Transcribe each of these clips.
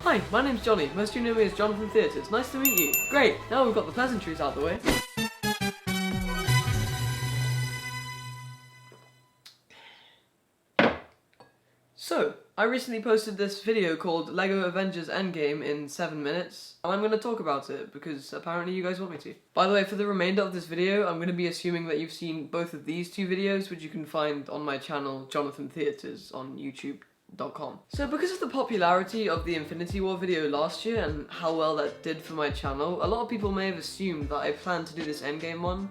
Hi, my name's Johnny. Most of you know me as Jonathan Theatres. Nice to meet you. Great, now we've got the pleasantries out of the way. So, I recently posted this video called LEGO Avengers Endgame in 7 minutes, and I'm going to talk about it because apparently you guys want me to. By the way, for the remainder of this video, I'm going to be assuming that you've seen both of these two videos, which you can find on my channel, Jonathan Theatres, on YouTube.com. So because of the popularity of the Infinity War video last year and how well that did for my channel, a lot of people may have assumed that I planned to do this Endgame one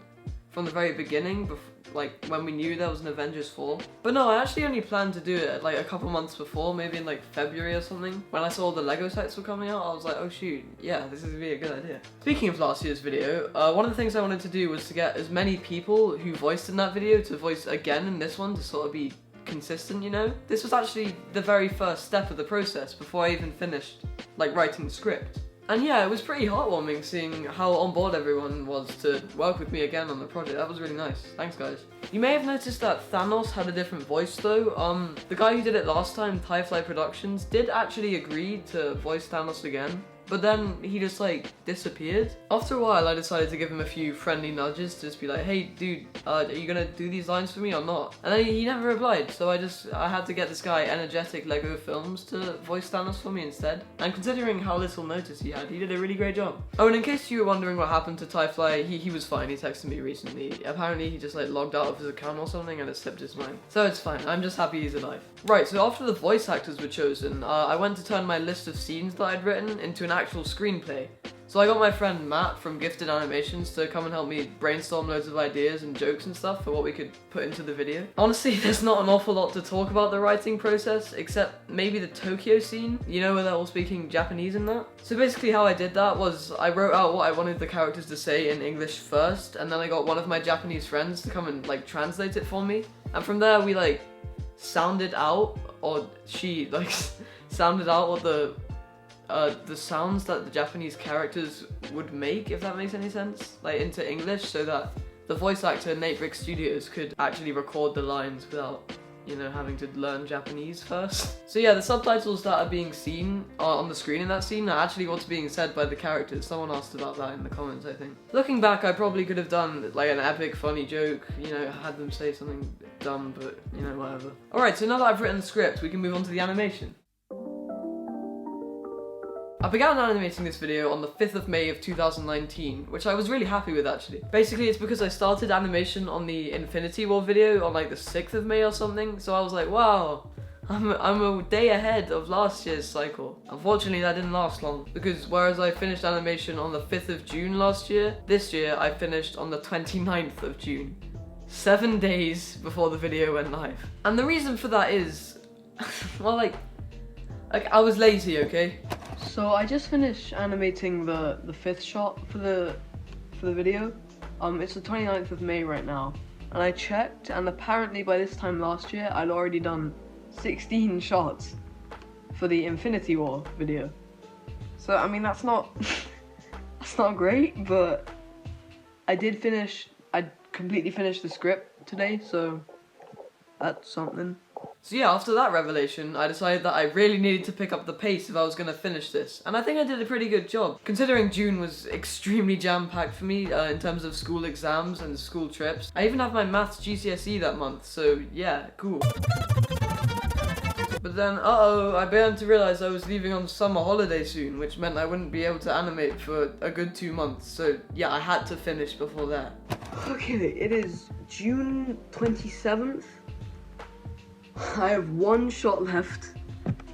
from the very beginning, like when we knew there was an Avengers 4. But no, I actually only planned to do it like a couple months before, maybe in like February or something. When I saw the LEGO sets were coming out, I was like, oh shoot, yeah, this is gonna be a good idea. Speaking of last year's video, one of the things I wanted to do was to get as many people who voiced in that video to voice again in this one to sort of be consistent, you know? This was actually the very first step of the process before I even finished like writing the script. And yeah, it was pretty heartwarming seeing how on board everyone was to work with me again on the project. That was really nice. Thanks, guys. You may have noticed that Thanos had a different voice though. The guy who did it last time, Tyfly Productions, did actually agree to voice Thanos again. But then he just like disappeared. After a while I decided to give him a few friendly nudges to just be like, hey dude, are you gonna do these lines for me or not? And then he never replied, so I had to get this guy Energetic Lego Films to voice Thanos for me instead. And considering how little notice he had, he did a really great job. Oh, and in case you were wondering what happened to Tyfly, he was fine. He texted me recently. Apparently he just like logged out of his account or something and it slipped his mind. So it's fine, I'm just happy he's alive. Right, so after the voice actors were chosen, I went to turn my list of scenes that I'd written into an actual screenplay. So I got my friend Matt from Gifted Animations to come and help me brainstorm loads of ideas and jokes and stuff for what we could put into the video. Honestly, there's not an awful lot to talk about the writing process, except maybe the Tokyo scene, you know, where they're all speaking Japanese in that. So basically how I did that was I wrote out what I wanted the characters to say in English first, and then I got one of my Japanese friends to come and like translate it for me. And from there we like sounded out, or she like sounded out what the sounds that the Japanese characters would make, if that makes any sense, like into English, so that the voice actor Nate Brick Studios could actually record the lines without, you know, having to learn Japanese first. So yeah, the subtitles that are being seen on the screen in that scene are actually what's being said by the characters. Someone asked about that in the comments, I think. Looking back, I probably could have done like an epic funny joke, you know, had them say something dumb, but you know, whatever. Alright, so now that I've written the script, we can move on to the animation. I began animating this video on the 5th of May of 2019, which I was really happy with actually. Basically, it's because I started animation on the Infinity War video on like the 6th of May or something, so I was like, wow, I'm a day ahead of last year's cycle. Unfortunately, that didn't last long, because whereas I finished animation on the 5th of June last year, this year I finished on the 29th of June. 7 days before the video went live. And the reason for that is, well, like I was lazy, okay? So I just finished animating the 5th shot for the video. It's the 29th of May right now, and I checked, and apparently by this time last year I'd already done 16 shots for the Infinity War video. So I mean that's not that's not great, but I completely finished the script today, so that's something. So yeah, after that revelation, I decided that I really needed to pick up the pace if I was going to finish this. And I think I did a pretty good job, considering June was extremely jam-packed for me in terms of school exams and school trips. I even have my maths GCSE that month, so yeah, cool. But then, I began to realise I was leaving on summer holiday soon, which meant I wouldn't be able to animate for a good 2 months. So yeah, I had to finish before that. Okay, it is June 27th. I have 1 shot left,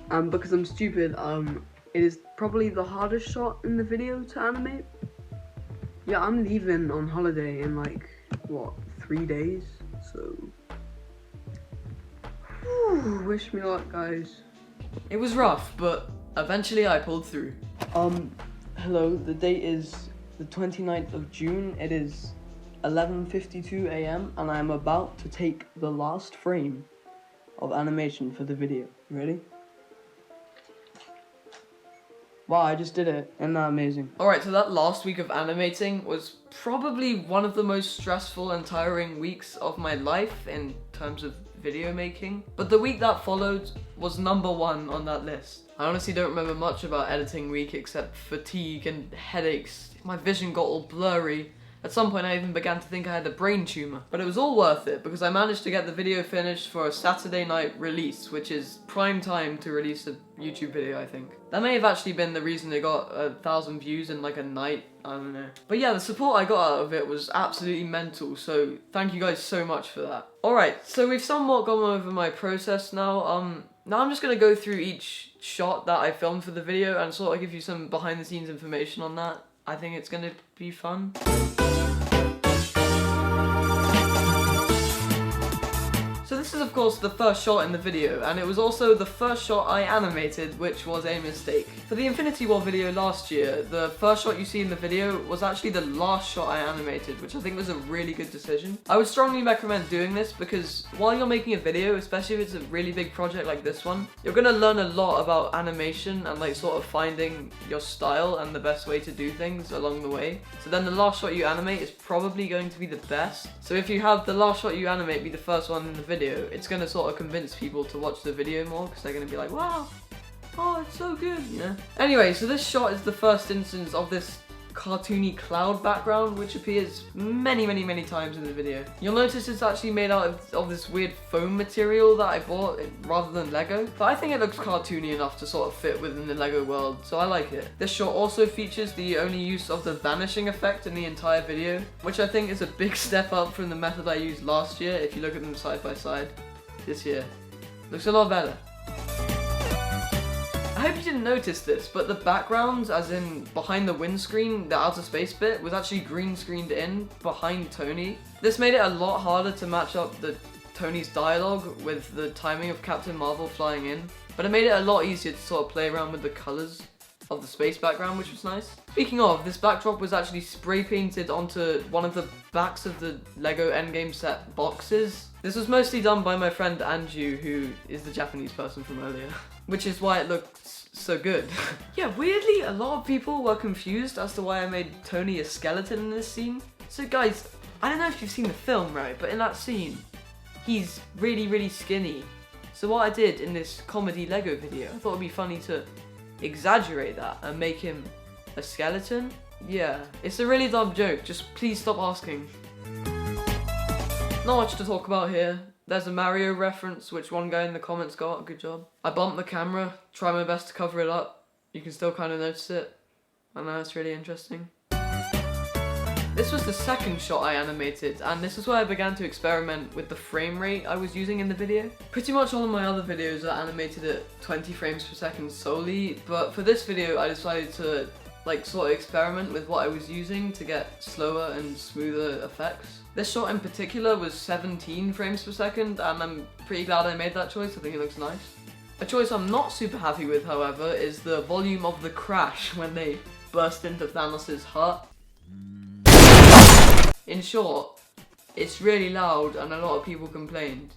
because I'm stupid. It is probably the hardest shot in the video to animate. Yeah, I'm leaving on holiday in like, what, 3 days, so... Whew, wish me luck, guys. It was rough, but eventually I pulled through. Hello, the date is the 29th of June. It is 11:52 AM, and I am about to take the last frame of animation for the video. Ready? Wow, I just did it. Isn't that amazing? Alright, so that last week of animating was probably one of the most stressful and tiring weeks of my life in terms of video making. But the week that followed was #1 on that list. I honestly don't remember much about editing week except fatigue and headaches. My vision got all blurry. At some point I even began to think I had a brain tumor. But it was all worth it because I managed to get the video finished for a Saturday night release, which is prime time to release a YouTube video, I think. That may have actually been the reason it got 1,000 views in like a night, I don't know. But yeah, the support I got out of it was absolutely mental, so thank you guys so much for that. Alright, so we've somewhat gone over my process now. Now I'm just gonna go through each shot that I filmed for the video and sort of give you some behind the scenes information on that. I think it's gonna be fun. So this is of course the first shot in the video, and it was also the first shot I animated, which was a mistake. For the Infinity War video last year, the first shot you see in the video was actually the last shot I animated, which I think was a really good decision. I would strongly recommend doing this because while you're making a video, especially if it's a really big project like this one, you're gonna learn a lot about animation and like sort of finding your style and the best way to do things along the way. So then the last shot you animate is probably going to be the best. So if you have the last shot you animate be the first one in the video, it's going to sort of convince people to watch the video more because they're going to be like, wow, oh, it's so good, you know? Anyway, so this shot is the first instance of this cartoony cloud background which appears many times in the video. You'll notice it's actually made out of this weird foam material that I bought rather than Lego, but I think it looks cartoony enough to sort of fit within the Lego world, so I like it. This shot also features the only use of the vanishing effect in the entire video, which I think is a big step up from the method I used last year. If you look at them side by side, this year looks a lot better. I hope you didn't notice this, but the backgrounds, as in behind the windscreen, the outer space bit, was actually green screened in behind Tony. This made it a lot harder to match up Tony's dialogue with the timing of Captain Marvel flying in, but it made it a lot easier to sort of play around with the colours of the space background, which was nice. Speaking of, this backdrop was actually spray painted onto one of the backs of the Lego Endgame set boxes. This was mostly done by my friend Anju, who is the Japanese person from earlier, which is why it looks so good. Yeah, weirdly, a lot of people were confused as to why I made Tony a skeleton in this scene. So guys, I don't know if you've seen the film, right, but in that scene, he's really skinny. So what I did in this comedy Lego video, I thought it'd be funny to exaggerate that and make him a skeleton. Yeah, it's a really dumb joke, just please stop asking. Not much to talk about here. There's a Mario reference, which one guy in the comments got, good job. I bumped the camera, try my best to cover it up. You can still kind of notice it. I know, it's really interesting. This was the second shot I animated, and this is where I began to experiment with the frame rate I was using in the video. Pretty much all of my other videos are animated at 20 frames per second solely, but for this video I decided to like sort of experiment with what I was using to get slower and smoother effects. This shot in particular was 17 frames per second, and I'm pretty glad I made that choice. I think it looks nice. A choice I'm not super happy with, however, is the volume of the crash when they burst into Thanos' heart. In short, it's really loud and a lot of people complained.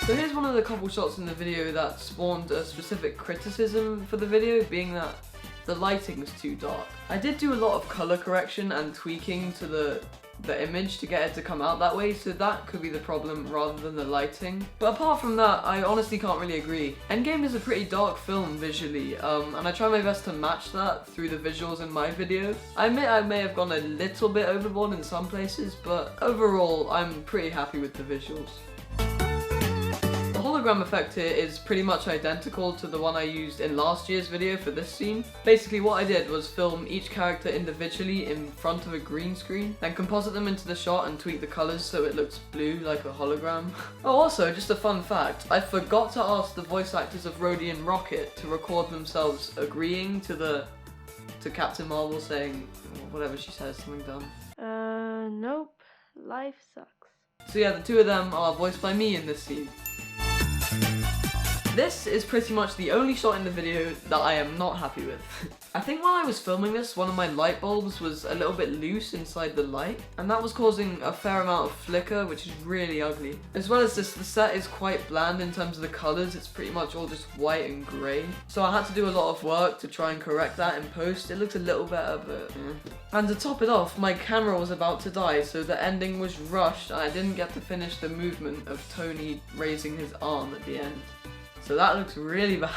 So here's one of the couple shots in the video that spawned a specific criticism for the video, being that the lighting's too dark. I did do a lot of color correction and tweaking to the image to get it to come out that way, so that could be the problem rather than the lighting. But apart from that, I honestly can't really agree. Endgame is a pretty dark film visually, and I try my best to match that through the visuals in my video. I admit I may have gone a little bit overboard in some places, but overall I'm pretty happy with the visuals. The hologram effect here is pretty much identical to the one I used in last year's video for this scene. Basically what I did was film each character individually in front of a green screen, then composite them into the shot and tweak the colours so it looks blue like a hologram. Oh, also, just a fun fact, I forgot to ask the voice actors of Rhodey and Rocket to record themselves agreeing to Captain Marvel saying whatever she says, something dumb. Nope, life sucks. So yeah, the two of them are voiced by me in this scene. This is pretty much the only shot in the video that I am not happy with. I think while I was filming this, one of my light bulbs was a little bit loose inside the light, and that was causing a fair amount of flicker, which is really ugly. As well as this, the set is quite bland in terms of the colours. It's pretty much all just white and grey. So I had to do a lot of work to try and correct that in post. It looks a little better, but And to top it off, my camera was about to die, so the ending was rushed, and I didn't get to finish the movement of Tony raising his arm at the end. So that looks really bad.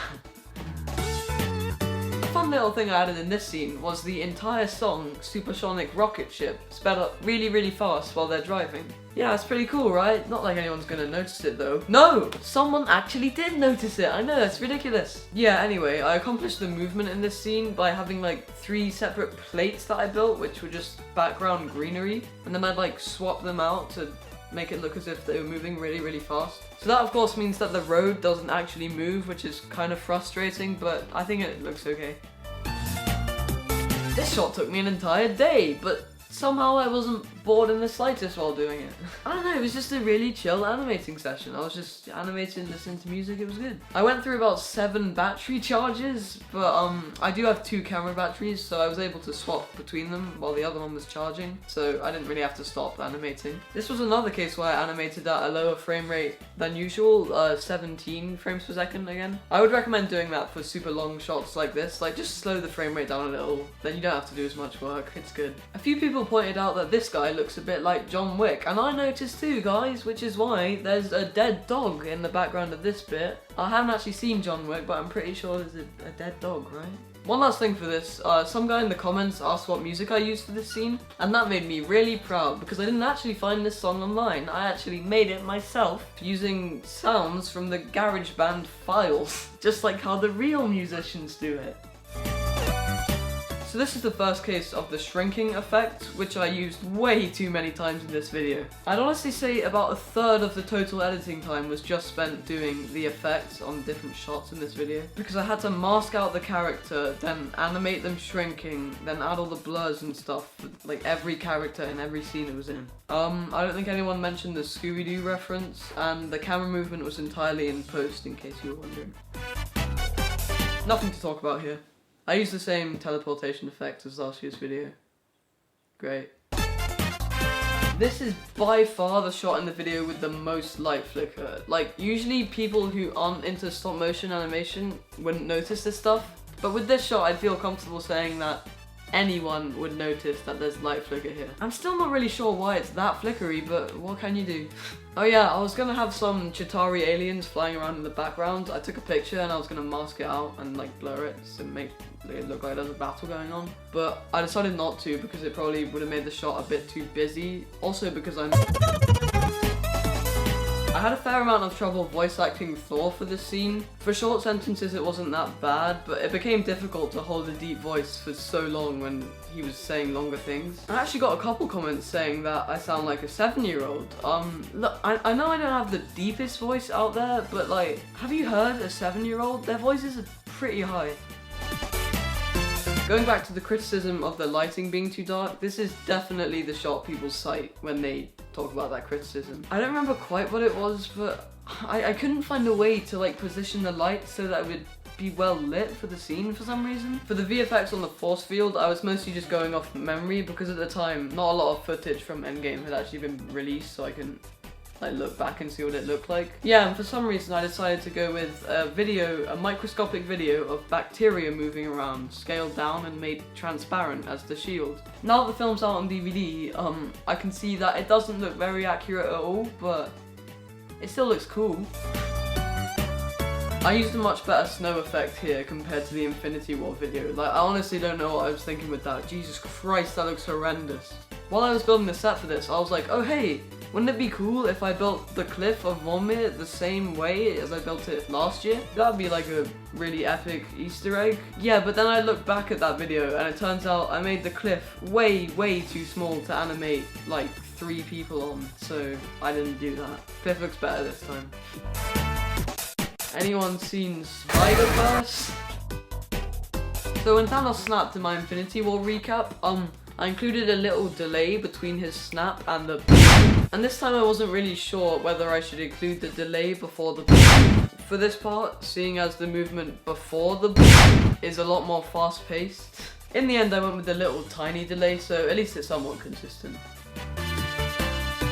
A fun little thing I added in this scene was the entire song Supersonic Rocket Ship sped up really, really fast while they're driving. Yeah, it's pretty cool, right? Not like anyone's gonna notice it though. No! Someone actually did notice it! I know, that's ridiculous. Yeah, anyway, I accomplished the movement in this scene by having like 3 separate plates that I built, which were just background greenery. And then I'd like swap them out to make it look as if they were moving really, really fast. So that of course means that the road doesn't actually move, which is kind of frustrating, but I think it looks okay. This shot took me an entire day, but somehow I wasn't bored in the slightest while doing it. I don't know, it was just a really chill animating session. I was just animating, listening to music, it was good. I went through about 7 battery charges, but I do have 2 camera batteries, so I was able to swap between them while the other one was charging, so I didn't really have to stop animating. This was another case where I animated at a lower frame rate than usual, 17 frames per second again. I would recommend doing that for super long shots like this, like just slow the frame rate down a little, then you don't have to do as much work, it's good. A few people pointed out that this guy looks a bit like John Wick, and I noticed too, guys, which is why there's a dead dog in the background of this bit. I haven't actually seen John Wick, but I'm pretty sure there's a dead dog, right? One last thing for this, some guy in the comments asked what music I used for this scene, and that made me really proud because I didn't actually find this song online. I actually made it myself using sounds from the GarageBand files, just like how the real musicians do it. So this is the first case of the shrinking effect, which I used way too many times in this video. I'd honestly say about 1/3 of the total editing time was just spent doing the effects on different shots in this video, because I had to mask out the character, then animate them shrinking, then add all the blurs and stuff for like every character in every scene it was in. I don't think anyone mentioned the Scooby-Doo reference, and the camera movement was entirely in post, in case you were wondering. Nothing to talk about here. I used the same teleportation effect as last year's video. Great. This is by far the shot in the video with the most light flicker. Like, usually people who aren't into stop motion animation wouldn't notice this stuff, but with this shot I'd feel comfortable saying that anyone would notice that there's light flicker here. I'm still not really sure why it's that flickery, but what can you do? Oh yeah, I was gonna have some Chitauri aliens flying around in the background. I took a picture and I was gonna mask it out and like blur it to make it look like there's a battle going on. But I decided not to because it probably would have made the shot a bit too busy. Also because I had a fair amount of trouble voice acting Thor for this scene. For short sentences it wasn't that bad, but it became difficult to hold a deep voice for so long when he was saying longer things. I actually got a couple comments saying that I sound like a 7-year-old. Look, I know I don't have the deepest voice out there, but like, have you heard a 7-year-old? Their voices are pretty high. Going back to the criticism of the lighting being too dark, this is definitely the shot people cite when they talk about that criticism. I don't remember quite what it was, but I couldn't find a way to like position the light so that it would be well lit for the scene for some reason. For the VFX on the force field, I was mostly just going off memory because at the time, not a lot of footage from Endgame had actually been released, so I couldn't like look back and see what it looked like. Yeah, and for some reason I decided to go with a microscopic video of bacteria moving around, scaled down and made transparent as the shield. Now that the film's out on DVD, I can see that it doesn't look very accurate at all, but it still looks cool. I used a much better snow effect here compared to the Infinity War video. Like, I honestly don't know what I was thinking with that. Jesus Christ, that looks horrendous. While I was building the set for this, I was like, oh hey, wouldn't it be cool if I built the cliff of Vormir the same way as I built it last year? That'd be like a really epic Easter egg. Yeah, but then I looked back at that video and it turns out I made the cliff way too small to animate like 3 people on, so I didn't do that. Cliff looks better this time. Anyone seen Spider-Verse? So when Thanos snapped in my Infinity War recap, I included a little delay between his snap and the and this time I wasn't really sure whether I should include the delay before the for this part, seeing as the movement before the is a lot more fast paced. In the end I went with a little tiny delay, so at least it's somewhat consistent.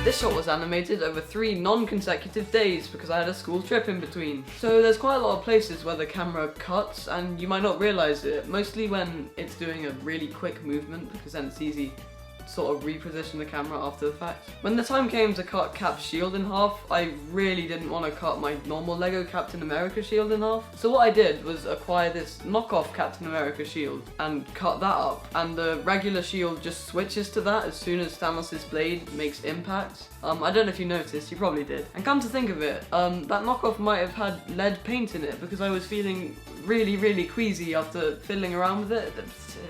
This shot was animated over 3 non-consecutive days because I had a school trip in between. So there's quite a lot of places where the camera cuts and you might not realise it, mostly when it's doing a really quick movement because then it's easy to sort of reposition the camera after the fact. When the time came to cut Cap's shield in half, I really didn't want to cut my normal Lego Captain America shield in half. So what I did was acquire this knockoff Captain America shield and cut that up, and the regular shield just switches to that as soon as Thanos' blade makes impact. I don't know if you noticed, you probably did. And come to think of it, that knockoff might have had lead paint in it because I was feeling really queasy after fiddling around with it.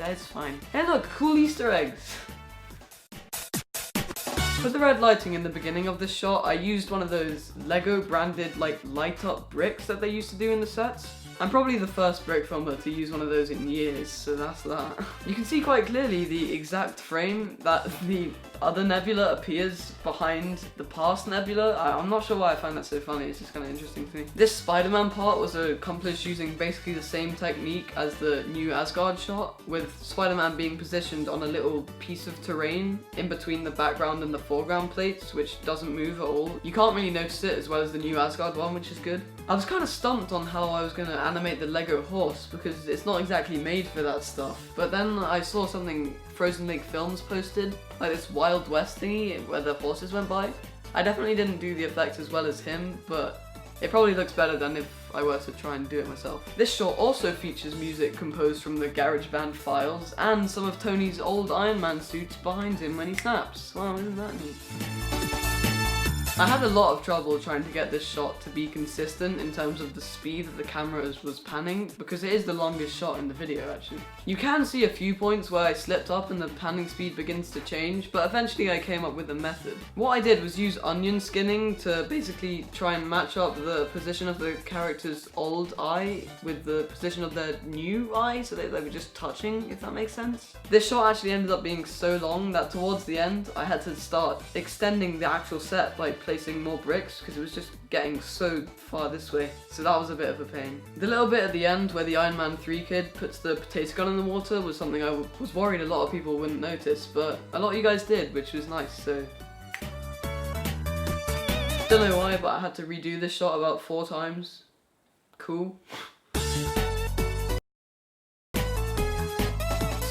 It's fine. Hey look, cool Easter eggs! For the red lighting in the beginning of this shot, I used one of those Lego branded like light up bricks that they used to do in the sets. I'm probably the first brick filmer to use one of those in years, so that's that. You can see quite clearly the exact frame that the other nebula appears behind the past nebula. I'm not sure why I find that so funny, it's just kind of interesting to me. This Spider-Man part was accomplished using basically the same technique as the new Asgard shot, with Spider-Man being positioned on a little piece of terrain in between the background and the foreground plates, which doesn't move at all. You can't really notice it as well as the new Asgard one, which is good. I was kind of stumped on how I was going to animate the Lego horse because it's not exactly made for that stuff. But then I saw something Frozen Lake Films posted, like this Wild West thingy where the horses went by. I definitely didn't do the effects as well as him, but it probably looks better than if I were to try and do it myself. This shot also features music composed from the GarageBand files and some of Tony's old Iron Man suits behind him when he snaps. Wow, isn't that neat? I had a lot of trouble trying to get this shot to be consistent in terms of the speed that the camera was panning, because it is the longest shot in the video actually. You can see a few points where I slipped up and the panning speed begins to change, but eventually I came up with a method. What I did was use onion skinning to basically try and match up the position of the character's old eye with the position of their new eye, so they were just touching, if that makes sense. This shot actually ended up being so long that towards the end I had to start extending the actual set by placing more bricks because it was just getting so far this way, so that was a bit of a pain. The little bit at the end where the Iron Man 3 kid puts the potato gun in the water was something I was worried a lot of people wouldn't notice, but a lot of you guys did, which was nice, so... Don't know why, but I had to redo this shot about 4 times. Cool.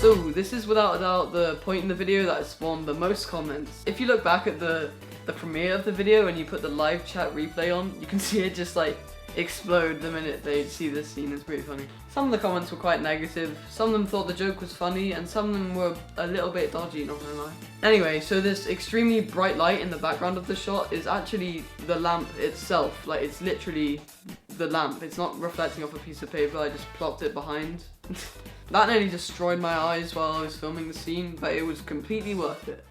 So, this is without a doubt the point in the video that has spawned the most comments. If you look back at the premiere of the video and you put the live chat replay on, you can see it just like explode the minute they see this scene. It's pretty funny. Some of the comments were quite negative, some of them thought the joke was funny, and some of them were a little bit dodgy, not gonna lie. Anyway, so this extremely bright light in the background of the shot is actually the lamp itself. Like, it's literally the lamp. It's not reflecting off a piece of paper, I just plopped it behind. That nearly destroyed my eyes while I was filming the scene, but it was completely worth it.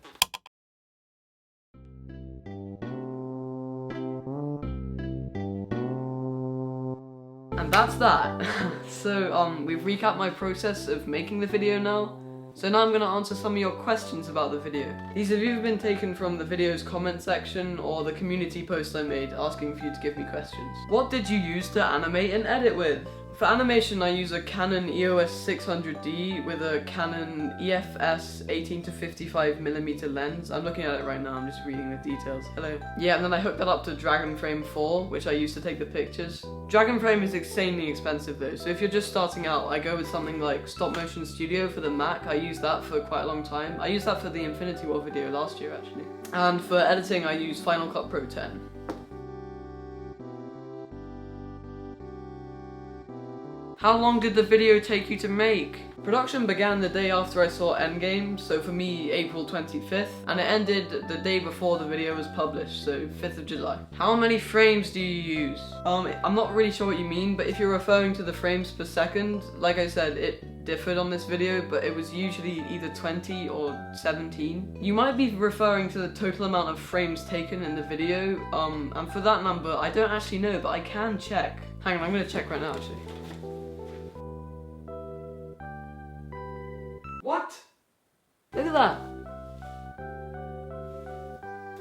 And that's that. So we've recapped my process of making the video now. So now I'm going to answer some of your questions about the video. These have either been taken from the video's comment section or the community post I made asking for you to give me questions. What did you use to animate and edit with? For animation, I use a Canon EOS 600D with a Canon EFS 18-55mm lens. I'm looking at it right now, I'm just reading the details. Hello. Yeah, and then I hooked that up to Dragon Frame 4, which I use to take the pictures. Dragon Frame is insanely expensive though, so if you're just starting out, I go with something like Stop Motion Studio for the Mac. I used that for quite a long time. I used that for the Infinity War video last year actually. And for editing, I use Final Cut Pro 10. How long did the video take you to make? Production began the day after I saw Endgame, so for me, April 25th, and it ended the day before the video was published, so 5th of July. How many frames do you use? I'm not really sure what you mean, but if you're referring to the frames per second, like I said, it differed on this video, but it was usually either 20 or 17. You might be referring to the total amount of frames taken in the video, and for that number, I don't actually know, but I can check. Hang on, I'm gonna check right now actually. What? Look at that.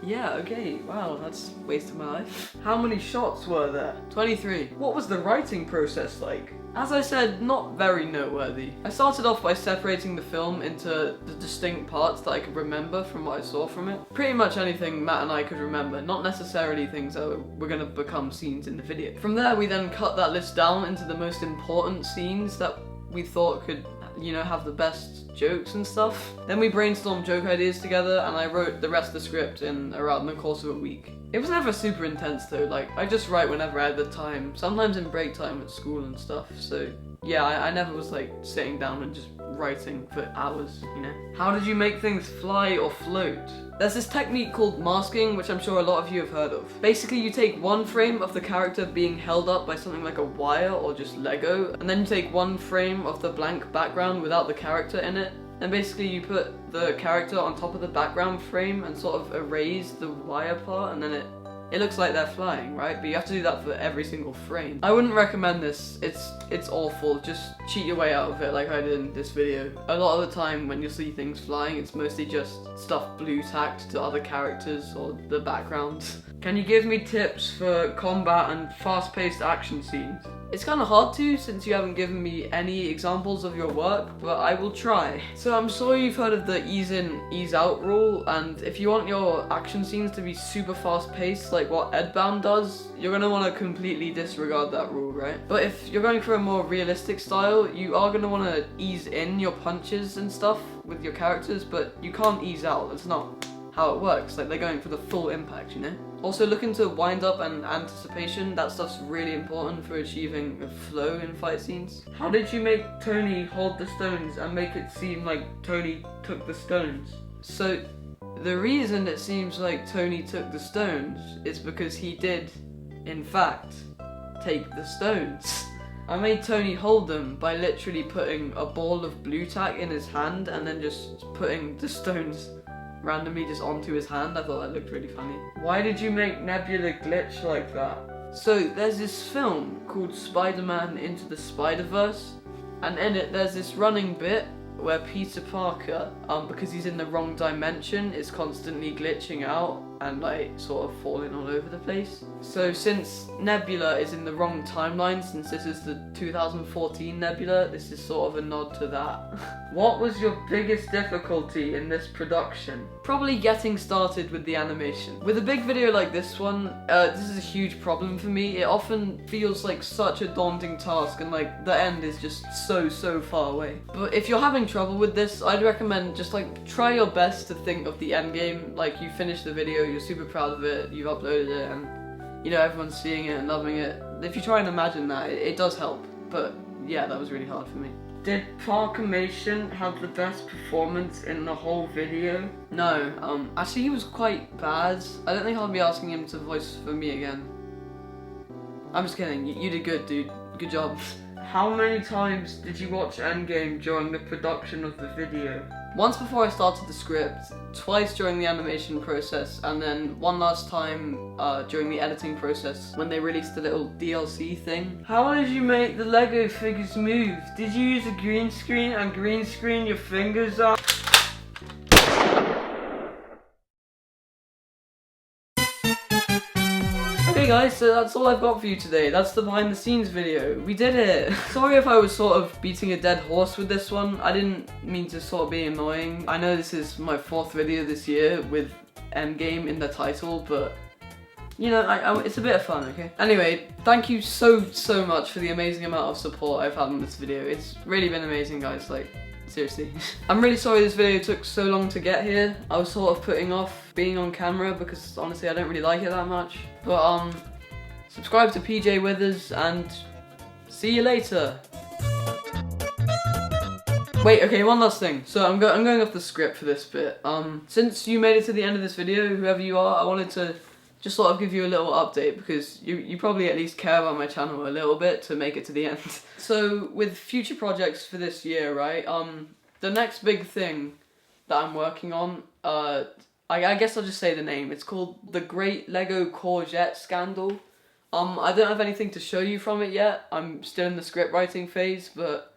Yeah, okay, wow, that's a waste of my life. How many shots were there? 23. What was the writing process like? As I said, not very noteworthy. I started off by separating the film into the distinct parts that I could remember from what I saw from it. Pretty much anything Matt and I could remember, not necessarily things that were gonna become scenes in the video. From there, we then cut that list down into the most important scenes that we thought could, you know, have the best jokes and stuff. Then we brainstormed joke ideas together, and I wrote the rest of the script in around the course of a week. It was never super intense though, like, I just write whenever I had the time, sometimes in break time at school and stuff, so yeah, I never was like sitting down and just writing for hours, you know? How did you make things fly or float? There's this technique called masking, which I'm sure a lot of you have heard of. Basically, you take one frame of the character being held up by something like a wire or just Lego, and then you take one frame of the blank background without the character in it, and basically you put the character on top of the background frame and sort of erase the wire part, and then it looks like they're flying, right? But you have to do that for every single frame. I wouldn't recommend this. It's awful. Just cheat your way out of it like I did in this video. A lot of the time when you see things flying, it's mostly just stuff blue tacked to other characters or the background. Can you give me tips for combat and fast-paced action scenes? It's kind of hard to, since you haven't given me any examples of your work, but I will try. So I'm sure you've heard of the ease in, ease out rule, and if you want your action scenes to be super fast paced like what Earthbound does, you're going to want to completely disregard that rule, right? But if you're going for a more realistic style, you are going to want to ease in your punches and stuff with your characters, but you can't ease out. That's not how it works. Like, they're going for the full impact, you know? Also, look into wind up and anticipation. That stuff's really important for achieving a flow in fight scenes. How did you make Tony hold the stones and make it seem like Tony took the stones? So, the reason it seems like Tony took the stones is because he did, in fact, take the stones. I made Tony hold them by literally putting a ball of blue tack in his hand and then just putting the stones randomly just onto his hand. I thought that looked really funny. Why did you make Nebula glitch like that? So there's this film called Spider-Man Into the Spider-Verse, and in it there's this running bit where Peter Parker, because he's in the wrong dimension, is constantly glitching out and like sort of falling all over the place. So since Nebula is in the wrong timeline, since this is the 2014 Nebula, this is sort of a nod to that. What was your biggest difficulty in this production? Probably getting started with the animation. With a big video like this one, this is a huge problem for me. It often feels like such a daunting task, and like the end is just so far away. But if you're having trouble with this, I'd recommend just like try your best to think of the end game. Like, you finish the video, you're super proud of it, you've uploaded it, and you know everyone's seeing it and loving it. If you try and imagine that, it does help. But yeah, that was really hard for me. Did Parkamation have the best performance in the whole video? No, actually he was quite bad. I don't think I'll be asking him to voice for me again. I'm just kidding, you did good, dude. Good job. How many times did you watch Endgame during the production of the video? Once before I started the script, twice during the animation process, and then one last time during the editing process when they released the little DLC thing. How did you make the Lego figures move? Did you use a green screen and green screen your fingers up? Okay guys, so that's all I've got for you today. That's the behind the scenes video. We did it! Sorry if I was sort of beating a dead horse with this one. I didn't mean to sort of be annoying. I know this is my 4th video this year with Endgame in the title, but you know, it's a bit of fun, okay? Anyway, thank you so much for the amazing amount of support I've had on this video. It's really been amazing, guys, like, seriously. I'm really sorry this video took so long to get here. I was sort of putting off being on camera because honestly I don't really like it that much. But subscribe to PJ Withers and see you later. Wait, okay, one last thing. So I'm going off the script for this bit. Since you made it to the end of this video, whoever you are, I wanted to just sort of give you a little update because you probably at least care about my channel a little bit to make it to the end. So with future projects for this year, right, the next big thing that I'm working on, I guess I'll just say the name. It's called The Great Lego Courgette Scandal. I don't have anything to show you from it yet. I'm still in the script writing phase, but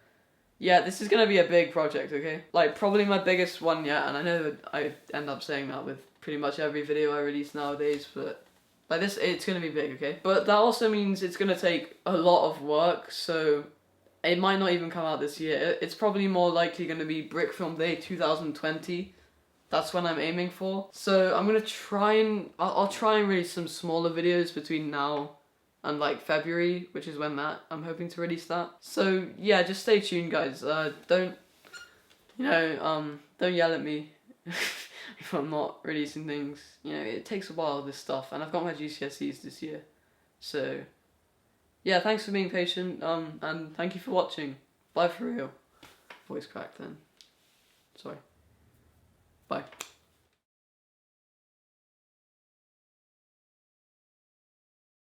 yeah, this is gonna be a big project, okay? Like, probably my biggest one yet, and I know that I end up saying that with pretty much every video I release nowadays, but like this, it's gonna be big, okay? But that also means it's gonna take a lot of work, so it might not even come out this year. It's probably more likely gonna be Brick Film Day 2020. That's when I'm aiming for. So I'm gonna try and, I'll try and release some smaller videos between now and like February, which is when I'm hoping to release that. So yeah, just stay tuned, guys. Don't yell at me if I'm not releasing things. You know, it takes a while, this stuff, and I've got my GCSEs this year. So yeah, thanks for being patient, and thank you for watching. Bye for real. Voice crack then. Sorry.